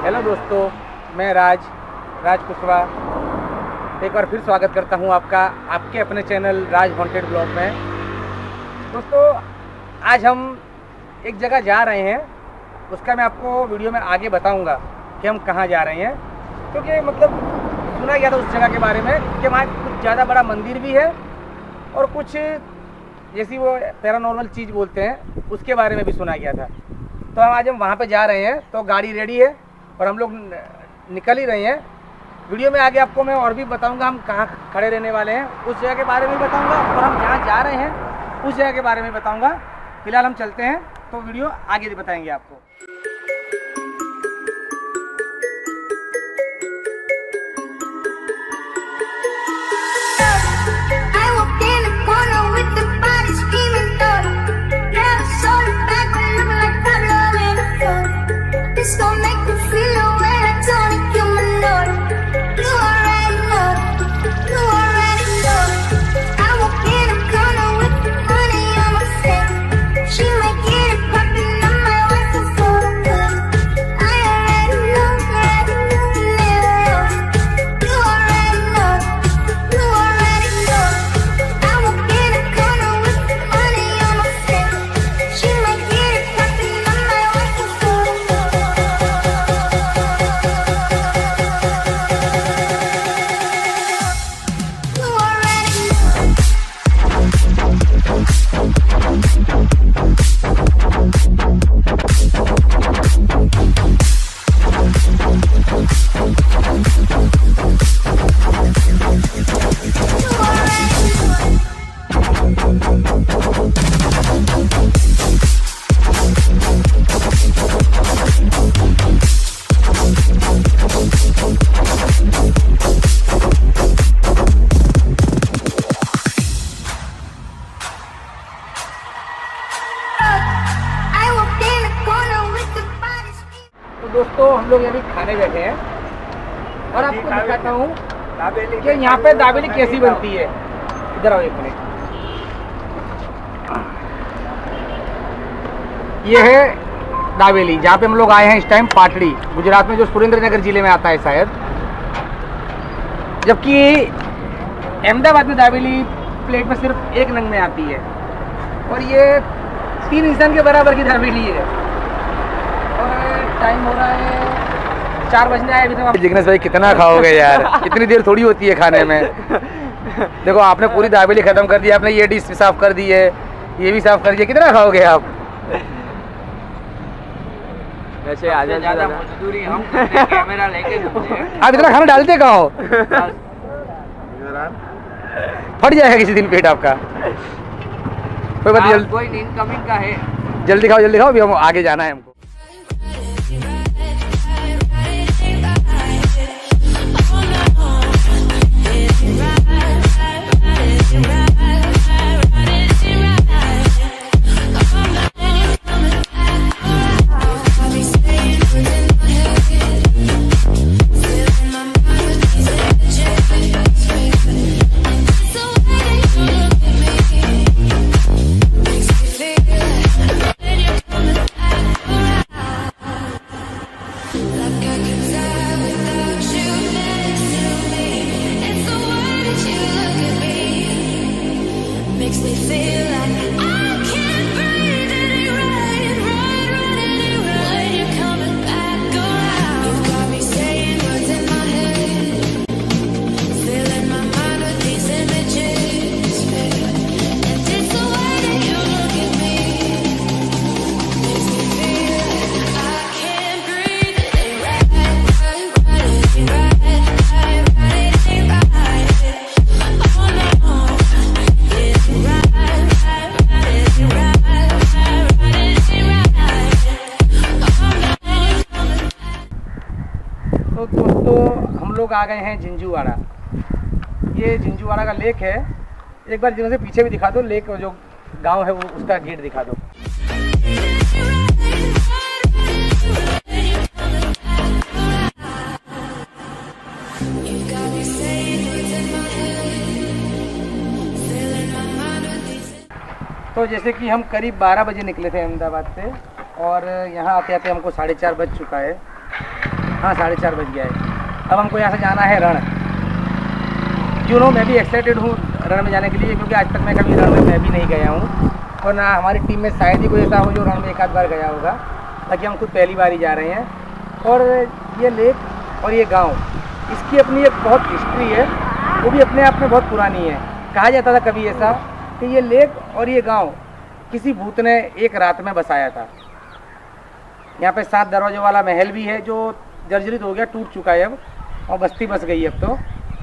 Hello दोस्तों, मैं राज कुशवाहा एक बार फिर स्वागत करता हूं आपका आपके अपने चैनल राज वांटेड ब्लॉग में। दोस्तों, आज हम एक जगह जा रहे हैं, उसका मैं आपको वीडियो में आगे बताऊंगा कि हम कहां जा रहे हैं, क्योंकि मतलब सुना गया था उस जगह के बारे में कि वहाँ कुछ ज़्यादा बड़ा मंदिर भी है और कुछ जैसी वो पैरानॉर्मल चीज़ बोलते हैं उसके बारे में भी सुना गया था। तो आज हम वहाँ पे जा रहे हैं, तो गाड़ी रेडी है और हम लोग निकल ही रहे हैं। वीडियो में आगे आपको मैं और भी बताऊंगा हम कहाँ खड़े रहने वाले हैं, उस जगह के बारे में बताऊंगा और हम जहाँ जा रहे हैं उस जगह के बारे में बताऊंगा। फिलहाल हम चलते हैं, तो वीडियो आगे बताएंगे आपको। दोस्तों, हम लोग अभी खाने बैठे हैं और आपको दिखाता हूँ कि यहाँ पे दाबेली कैसी बनती है। इधर आओ एक मिनट। ये है दाबेली, जहाँ पे हम लोग आए हैं इस टाइम, पाटड़ी गुजरात में, जो सुरेंद्रनगर जिले में आता है शायद। जबकि अहमदाबाद में दाबेली प्लेट में सिर्फ एक नंग में आती है और ये 3 इंसान के बराबर की दाबेली है। टाइम हो रहा है 4 बजने आए अभी तक। जिग्नेश भाई कितना खाओगे यार, इतनी देर थोड़ी होती है खाने में। देखो, आपने पूरी दाबेली खत्म कर दी, आपने ये डिश साफ कर दी है, ये भी साफ कर दिया, कितना खाओगे आप? वैसे ज़्यादा मजदूरी हम कैमरा लेके आप इतना खाना डालते कहाँ हो? फट जाएगा किसी दिन पेट आपका। कोई बात नहीं, कोई इनकमिंग का है। जल्दी खाओ अभी हम आगे जाना है हमको। तो दोस्तों, हम लोग आ गए हैं जिंजूवाड़ा। ये जिंजूवाड़ा का लेक है। एक बार जिन्होंने पीछे भी दिखा दो, लेक जो गांव है वो, उसका गेट दिखा दो। तो जैसे कि हम करीब 12 बजे निकले थे अहमदाबाद से और यहाँ आते आते हमको 4:30 बज चुका है। हाँ 4:30 बज गया है। अब हमको यहाँ से जाना है रण। मैं भी एक्साइटेड हूँ रण में जाने के लिए, क्योंकि आज तक मैं कभी रण में मैं भी नहीं गया हूँ, और ना हमारी टीम में शायद ही कोई ऐसा हो जो रण में एक आध बार गया होगा, ताकि हम खुद पहली बार ही जा रहे हैं। और ये लेक और ये गांव, इसकी अपनी एक बहुत हिस्ट्री है, वो भी अपने आप में बहुत पुरानी है। कहा जाता था कभी ऐसा कि ये लेक और ये गांव किसी भूत ने एक रात में बसाया था। यहाँ पे 7 दरवाजों वाला महल भी है जो जर्जरित हो गया, टूट चुका है अब, और बस्ती बस गई अब तो।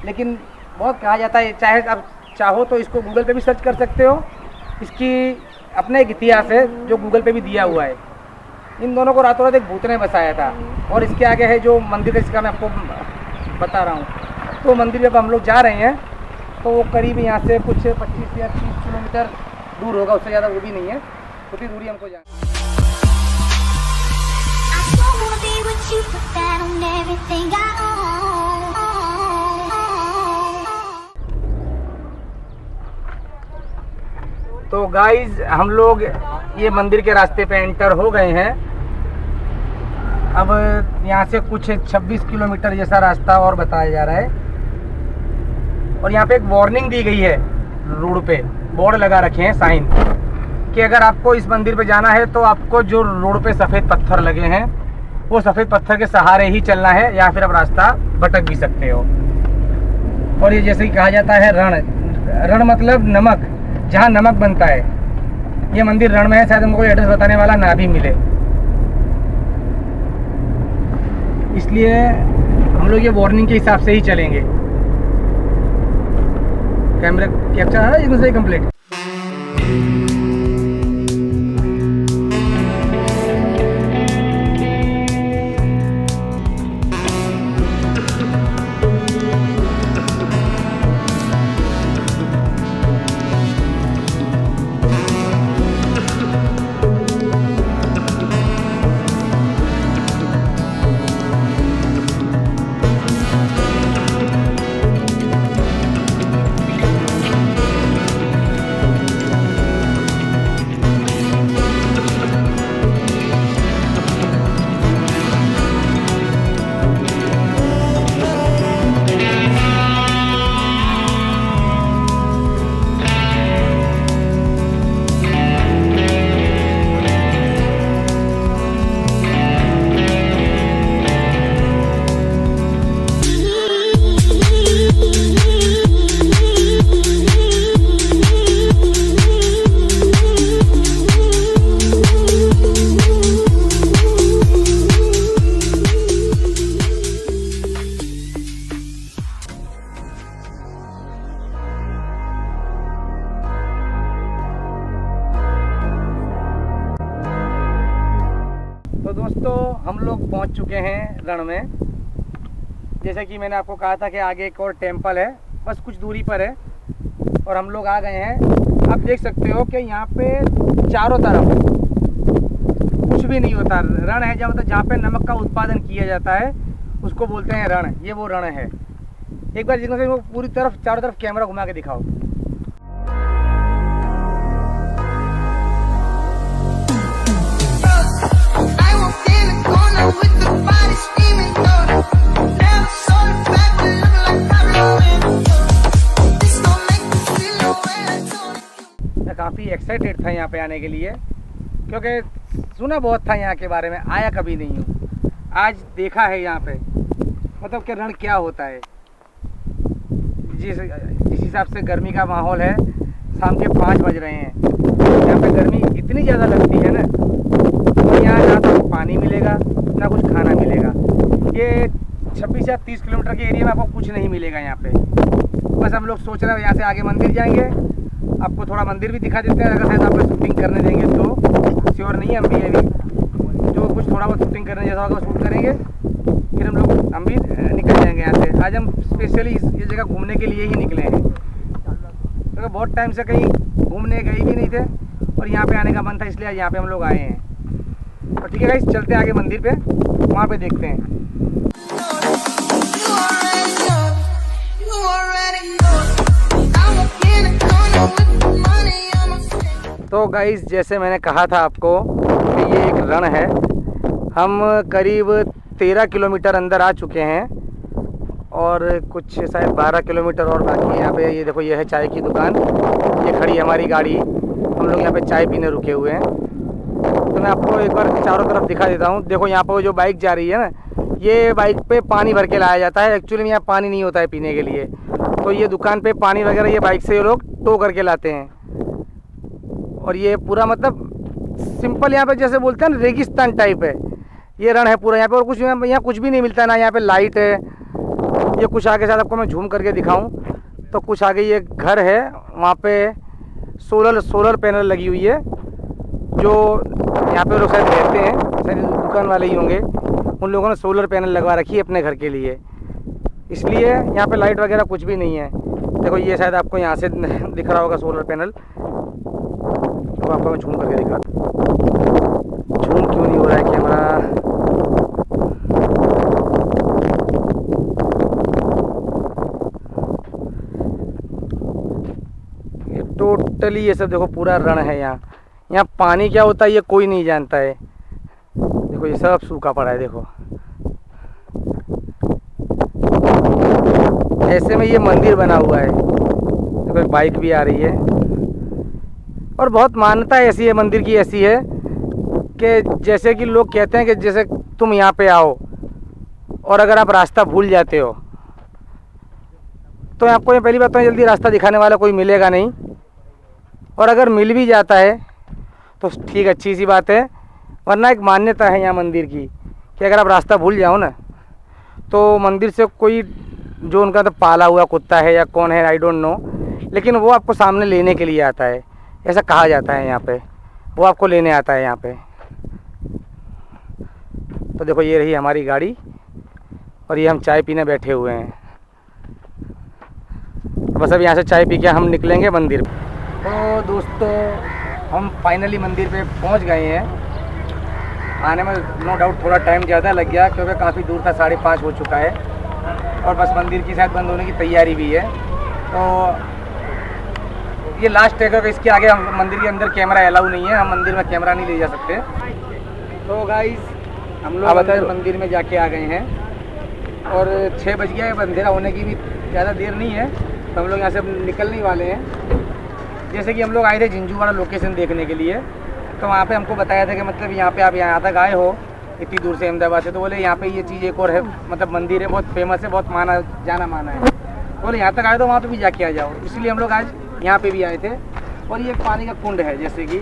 लेकिन बहुत कहा जाता है, चाहे अब चाहो तो इसको गूगल पे भी सर्च कर सकते हो, इसकी अपना एक इतिहास है जो गूगल पे भी दिया हुआ है। इन दोनों को रातों रात एक भूत ने बसाया था। और इसके आगे है जो मंदिर है, इसका मैं आपको बता रहा हूँ। तो मंदिर जब हम लोग जा रहे हैं तो वो करीब यहाँ से कुछ 25 या 30 किलोमीटर दूर होगा, उससे ज़्यादा वो भी नहीं है, उतनी दूरी हमको जाना। तो गाइज हम लोग ये मंदिर के रास्ते पे एंटर हो गए हैं। अब यहाँ से कुछ 26 किलोमीटर जैसा रास्ता और बताया जा रहा है, और यहाँ पे एक वार्निंग दी गई है, रोड पे बोर्ड लगा रखे हैं साइन, कि अगर आपको इस मंदिर पे जाना है तो आपको जो रोड पे सफ़ेद पत्थर लगे हैं वो सफ़ेद पत्थर के सहारे ही चलना है, या फिर आप रास्ता भटक भी सकते हो। और ये जैसे कि कहा जाता है रण मतलब नमक, जहाँ नमक बनता है। ये मंदिर रण में है, शायद हमको एड्रेस बताने वाला ना भी मिले, इसलिए हम लोग ये वार्निंग के हिसाब से ही चलेंगे। कैमरा कैप्चर आ रहा है इसमें से कंप्लीट। तो दोस्तों हम लोग पहुंच चुके हैं रण में। जैसे कि मैंने आपको कहा था कि आगे एक और टेंपल है, बस कुछ दूरी पर है, और हम लोग आ गए हैं। आप देख सकते हो कि यहाँ पे चारों तरफ कुछ भी नहीं होता। रण है जहाँ पे नमक का उत्पादन किया जाता है, उसको बोलते हैं रण। ये वो रण है। एक बार जिसमें से पूरी तरफ चारों तरफ कैमरा घुमा के दिखाओ। मैं काफ़ी एक्साइटेड था यहाँ पे आने के लिए, क्योंकि सुना बहुत था यहाँ के बारे में, आया कभी नहीं हूँ। आज देखा है यहाँ पे, मतलब कि रण क्या होता है। जिस हिसाब से गर्मी का माहौल है, शाम के 5 बज रहे हैं, यहाँ पे गर्मी इतनी ज़्यादा लगती है ना, और यहाँ ना तो पानी मिलेगा ना कुछ खाना मिलेगा। ये 26 या 30 किलोमीटर के एरिया में आपको कुछ नहीं मिलेगा यहाँ पे। बस हम लोग सोच रहे हैं यहाँ से आगे मंदिर जाएंगे, आपको थोड़ा मंदिर भी दिखा देते हैं, अगर शायद आप शूटिंग करने देंगे तो। श्योर नहीं है हम भी, अभी जो कुछ थोड़ा बहुत शूटिंग करने जैसा होगा शूट करेंगे, फिर हम भी निकल जाएंगे यहाँ से। आज हम स्पेशली ये जगह घूमने के लिए ही निकले हैं, क्योंकि बहुत टाइम से कहीं घूमने गए भी नहीं थे, और यहाँ पे आने का मन था, इसलिए यहाँ पे हम लोग आए हैं। तो ठीक है गाइस, चलते हैं आगे मंदिर पे, वहाँ पे देखते हैं। तो गाइस, जैसे मैंने कहा था आपको कि ये एक रण है। हम करीब 13 किलोमीटर अंदर आ चुके हैं और कुछ शायद 12 किलोमीटर और बाकी है। यहाँ पे ये देखो, ये है चाय की दुकान, ये खड़ी है हमारी गाड़ी, हम लोग यहाँ पे चाय पीने रुके हुए हैं। तो मैं आपको एक बार चारों तरफ दिखा देता हूँ। देखो यहाँ पर जो बाइक जा रही है ना, ये बाइक पे पानी भर के लाया जाता है। एक्चुअली में यहाँ पानी नहीं होता है पीने के लिए, तो ये दुकान पे पानी वगैरह ये बाइक से ये लोग टो करके लाते हैं। और ये पूरा मतलब सिंपल यहाँ पे जैसे बोलते हैं ना, रेगिस्तान टाइप है ये रण है पूरा यहाँ पे। और कुछ यहाँ कुछ भी नहीं मिलता है ना। यहाँ पे लाइट है, ये कुछ आगे शायद आपको मैं झूम करके दिखाऊं तो कुछ आगे ये घर है, वहाँ पे सोलर पैनल लगी हुई है। जो यहाँ पे लोग शायद रहते हैं, शायद दुकान वाले ही होंगे, उन लोगों ने सोलर पैनल लगवा रखी है अपने घर के लिए, इसलिए यहाँ पे लाइट वगैरह कुछ भी नहीं है। देखो ये शायद आपको यहाँ से दिख रहा होगा सोलर पैनल, तो आपको मैं झूम करके दिखाता हूँ। झूम क्यों नहीं हो रहा है कैमरा? ये टोटली ये सब देखो पूरा रण है। यहाँ पानी क्या होता है ये कोई नहीं जानता है। देखो ये सब सूखा पड़ा है। देखो ऐसे में ये मंदिर बना हुआ है। देखो एक बाइक भी आ रही है और बहुत मान्यता ऐसी है मंदिर की, ऐसी है कि जैसे कि लोग कहते हैं कि जैसे तुम यहाँ पे आओ और अगर आप रास्ता भूल जाते हो तो आपको ये पहली बात तो जल्दी रास्ता दिखाने वाला कोई मिलेगा नहीं, और अगर मिल भी जाता है तो ठीक अच्छी सी बात है, वरना एक मान्यता है यहाँ मंदिर की कि अगर आप रास्ता भूल जाओ ना तो मंदिर से कोई जो उनका तो पाला हुआ कुत्ता है या कौन है आई डोंट नो, लेकिन वो आपको सामने लेने के लिए आता है, ऐसा कहा जाता है यहाँ पे। वो आपको लेने आता है यहाँ पे। तो देखो ये रही हमारी गाड़ी और ये हम चाय पीने बैठे हुए हैं। तो बस अब यहाँ से चाय पी के हम निकलेंगे मंदिर। तो दोस्तों हम फाइनली मंदिर पे पहुँच गए हैं। आने में नो डाउट थोड़ा टाइम ज़्यादा लग गया क्योंकि काफ़ी दूर था, 5:30 हो चुका है और बस मंदिर की शायद बंद होने की तैयारी भी है। तो ये लास्ट है क्योंकि इसके आगे हम मंदिर के अंदर कैमरा अलाउ नहीं है, हम मंदिर में कैमरा नहीं ले जा सकते। तो गाइस हम लोग अंदर मंदिर में जाके आ गए हैं और 6 बज गया है, अंधेरा होने की भी ज़्यादा देर नहीं है, तो हम लोग यहाँ से निकलने वाले हैं। जैसे कि हम लोग आए थे जिंजूवाड़ा लोकेशन देखने के लिए, तो वहाँ पे हमको बताया था कि मतलब यहाँ पे आप यहाँ तक आए हो इतनी दूर से अहमदाबाद से, तो बोले यहाँ पे ये चीज़ एक और है, मतलब मंदिर है बहुत फेमस है, बहुत जाना माना है, बोले यहाँ तक आए तो वहाँ पे भी जाके आ जाओ। इसलिए हम लोग आज यहाँ पे भी आए थे। और ये एक पानी का कुंड है, जैसे कि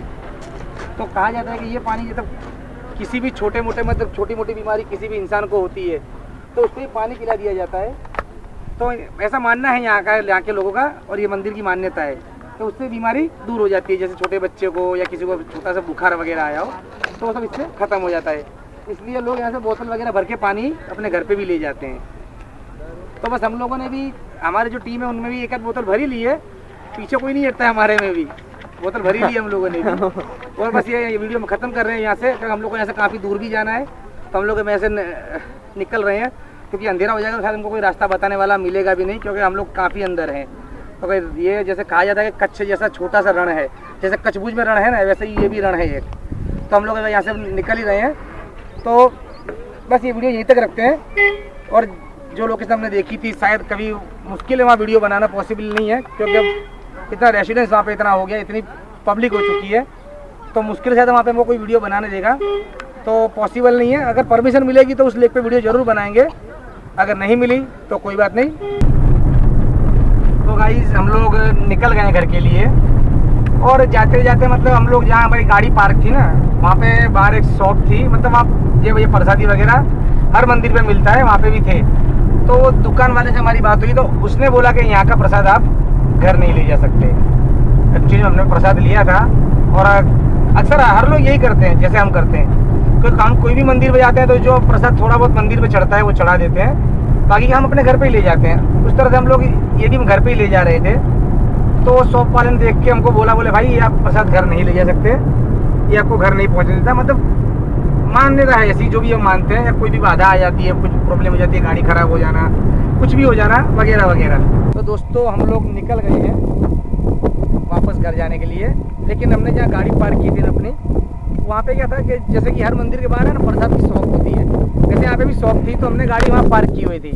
तो कहा जाता है कि ये पानी जैसे किसी भी छोटे मोटे मतलब छोटी मोटी बीमारी किसी भी इंसान को होती है तो उसको ये पानी पिला दिया जाता है। तो ऐसा मानना है यहाँ के लोगों का, और ये मंदिर की मान्यता है, तो उससे बीमारी दूर हो जाती है। जैसे छोटे बच्चे को या किसी को छोटा सा बुखार वगैरह आया हो तो वो सब इससे ख़त्म हो जाता है। इसलिए लोग यहाँ से बोतल वगैरह भर के पानी अपने घर पे भी ले जाते हैं। तो बस हम लोगों ने भी, हमारे जो टीम है उनमें भी एक आध बोतल भरी ली है, पीछे कोई नहीं हटता है, हमारे में भी बोतल भरी ली हम लोगों ने भी। और बस ये वीडियो में ख़त्म कर रहे हैं यहाँ से, क्योंकि हम लोग को यहाँ से काफ़ी दूर भी जाना है, तो हम लोग ऐसे निकल रहे हैं क्योंकि अंधेरा हो जाएगा तो शायद हमको कोई रास्ता बताने वाला मिलेगा भी नहीं, क्योंकि हम लोग काफ़ी अंदर हैं। तो ये जैसे कहा जाता है कि कच्छ जैसा छोटा सा रण है, जैसे कच्छभुज में रण है ना, वैसे ही ये भी रण है एक। तो हम लोग यहाँ से निकल ही रहे हैं। तो बस ये वीडियो यहीं तक रखते हैं। और जो लोकेशन हमने देखी थी शायद कभी मुश्किल है वहाँ वीडियो बनाना पॉसिबल नहीं है, क्योंकि अब इतना रेसिडेंस वहाँ पे इतना हो गया, इतनी पब्लिक हो चुकी है, तो मुश्किल से वहाँ पे हमको कोई वीडियो बनाने देगा, तो पॉसिबल नहीं है। अगर परमिशन मिलेगी तो उस लेक पे वीडियो ज़रूर बनाएंगे, अगर नहीं मिली तो कोई बात नहीं। तो गाइस हम लोग निकल गए घर के लिए, और जाते जाते मतलब हम लोग जहाँ हमारी गाड़ी पार्क थी ना, वहाँ पे बाहर एक शॉप थी, मतलब वहाँ ये प्रसादी वगैरह हर मंदिर पे मिलता है, वहाँ पे भी थे। तो दुकान वाले से हमारी बात हुई तो उसने बोला कि यहाँ का प्रसाद आप घर नहीं ले जा सकते। एक्चुअली हमने प्रसाद लिया था, और अक्सर हर लोग यही करते हैं जैसे हम करते हैं, क्योंकि हम कोई भी मंदिर पे जाते हैं तो जो प्रसाद थोड़ा बहुत मंदिर पे चढ़ता है वो चढ़ा देते हैं, बाकी हम अपने घर पे ही ले जाते हैं। उस तरह से हम लोग ये भी घर पे ही ले जा रहे थे। तो शॉप वाले ने देख के हमको बोले भाई ये आप प्रसाद घर नहीं ले जा सकते, ये आपको घर नहीं पहुँचने देता। मतलब मान्यता है ऐसी, जो भी हम मानते हैं, या कोई भी बाधा आ जाती है, कुछ प्रॉब्लम हो जाती है, गाड़ी ख़राब हो जाना, कुछ भी हो जाना वगैरह वगैरह। तो दोस्तों हम लोग निकल गए हैं वापस घर जाने के लिए, लेकिन हमने जहाँ गाड़ी पार्क की थी ना अपनी, वहाँ पे क्या था कि जैसे कि हर मंदिर के बाहर है ना प्रसाद की शॉप होती है, जैसे यहाँ पे भी शॉप थी, तो हमने गाड़ी वहाँ पार्क की हुई थी।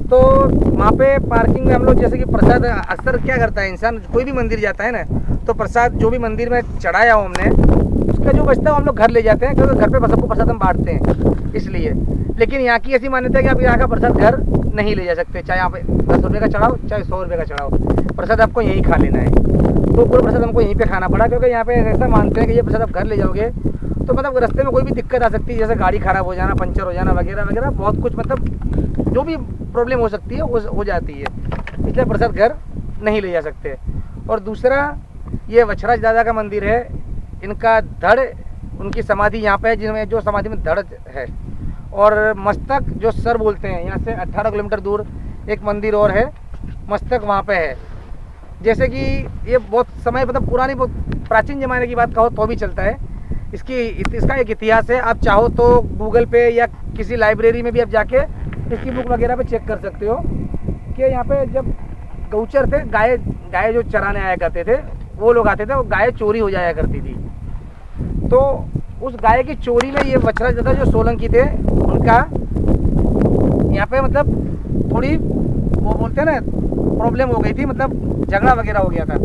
तो वहाँ पे पार्किंग में हम लोग जैसे कि प्रसाद अक्सर क्या करता है इंसान, कोई भी मंदिर जाता है ना, तो प्रसाद जो भी मंदिर में चढ़ाया हो हमने, उसका जो बचता है हम लोग घर ले जाते हैं, क्योंकि घर पे सबको प्रसाद हम बांटते हैं इसलिए। लेकिन यहाँ की ऐसी मान्यता है कि आप यहाँ का प्रसाद घर नहीं ले जा सकते, चाहे यहाँ पे 10 रुपये का चढ़ाओ चाहे 100 रुपये का चढ़ाओ, प्रसाद आपको यहीं खा लेना है। तो पूरा प्रसाद हमको यहीं पे खाना पड़ा, क्योंकि यहाँ पे ऐसा मानते हैं कि ये प्रसाद आप घर ले जाओगे तो मतलब रास्ते में कोई भी दिक्कत आ सकती है, जैसे गाड़ी ख़राब हो जाना, पंचर हो जाना वगैरह वगैरह, बहुत कुछ मतलब जो भी प्रॉब्लम हो सकती है हो जाती है, इसलिए प्रसाद घर नहीं ले जा सकते। और दूसरा ये वछराज दादा का मंदिर है, इनका धड़, उनकी समाधि यहाँ पे है, जिनमें जो समाधि में धड़ है, और मस्तक जो सर बोलते हैं, यहाँ से 18 किलोमीटर दूर एक मंदिर और है, मस्तक वहाँ पे है। जैसे कि ये बहुत समय मतलब पुरानी बहुत प्राचीन ज़माने की बात कहो तो भी चलता है। इसका एक इतिहास है, आप चाहो तो गूगल पे या किसी लाइब्रेरी में भी आप जाके इसकी बुक वगैरह पे चेक कर सकते हो कि यहाँ पे जब गौचर थे, गाय जो चराने आया करते थे, वो लोग आते थे, वो गाय चोरी हो जाया करती थी, तो उस गाय की चोरी में ये वछराज दादा जो सोलंकी थे, उनका यहाँ पे मतलब थोड़ी वो बोलते हैं ना प्रॉब्लम हो गई थी, मतलब झगड़ा वगैरह हो गया था,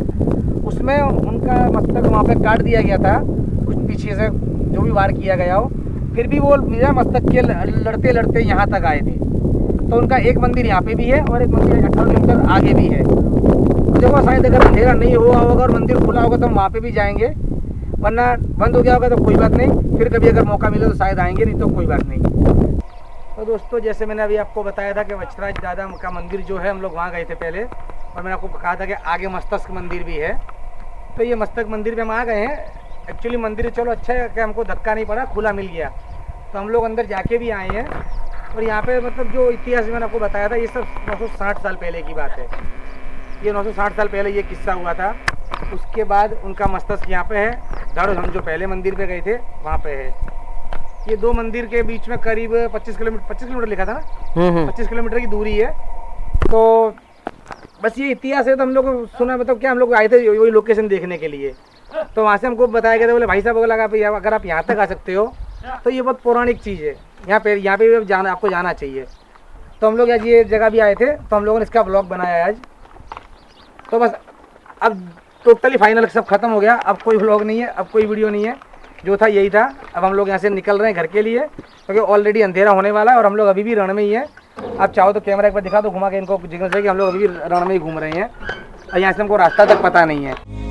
उसमें उनका मस्तक वहाँ पे काट दिया गया था, कुछ पीछे से जो भी वार किया गया हो, फिर भी वो मेरा मस्तक के लड़ते लड़ते यहाँ तक आए थे। तो उनका एक मंदिर यहाँ पे भी है और एक मंदिर 18 किलोमीटर आगे भी है। देखो शायद अगर अंधेरा नहीं हुआ होगा और मंदिर खुला होगा तो हम वहाँ पे भी जाएंगे, वरना बंद हो गया होगा तो कोई बात नहीं, फिर कभी अगर मौका मिले तो शायद आएंगे, नहीं तो कोई बात नहीं। तो दोस्तों जैसे मैंने अभी आपको बताया था कि वछराज दादा का मंदिर जो है, हम लोग वहाँ गए थे पहले, और मैंने आपको कहा था कि आगे मस्तक मंदिर भी है। तो ये मस्तक मंदिर पे हम आ गए हैं। एक्चुअली मंदिर चलो अच्छा है कि हमको धक्का नहीं पड़ा, खुला मिल गया, तो हम लोग अंदर जाके भी आए हैं। और यहाँ पे मतलब जो इतिहास मैंने आपको बताया था, ये सब 960 साल पहले की बात है, ये 960 साल पहले ये किस्सा हुआ था। उसके बाद उनका मस्तक यहाँ पे है, धड़ हम जो पहले मंदिर पे गए थे वहाँ पे है। ये दो मंदिर के बीच में करीब 25 किलोमीटर लिखा था ना, 25 किलोमीटर की दूरी है। तो बस ये इतिहास है, तो हम लोग सुना, मतलब क्या हम लोग आए थे वही लोकेशन देखने के लिए, तो वहाँ से हमको बताया गया था, बोले भाई साहब को लगा अगर आप यहाँ तक आ सकते हो तो ये बहुत पौराणिक चीज़ है, यहाँ पे भी आपको जाना चाहिए। तो हम लोग आज ये जगह भी आए थे, तो हम लोगों ने इसका ब्लॉग बनाया है आज। तो बस अब टोटली फाइनल सब खत्म हो गया, अब कोई ब्लॉग नहीं है, अब कोई वीडियो नहीं है, जो था यही था। अब हम लोग यहाँ से निकल रहे हैं घर के लिए, क्योंकि ऑलरेडी अंधेरा होने वाला है और हम लोग अभी भी रण में ही है। आप चाहो तो कैमरा एक बार दिखा दो घुमा के इनको, जिससे कि हम लोग अभी भी रण में ही घूम रहे हैं और यहाँ से हमको रास्ता तक पता नहीं है।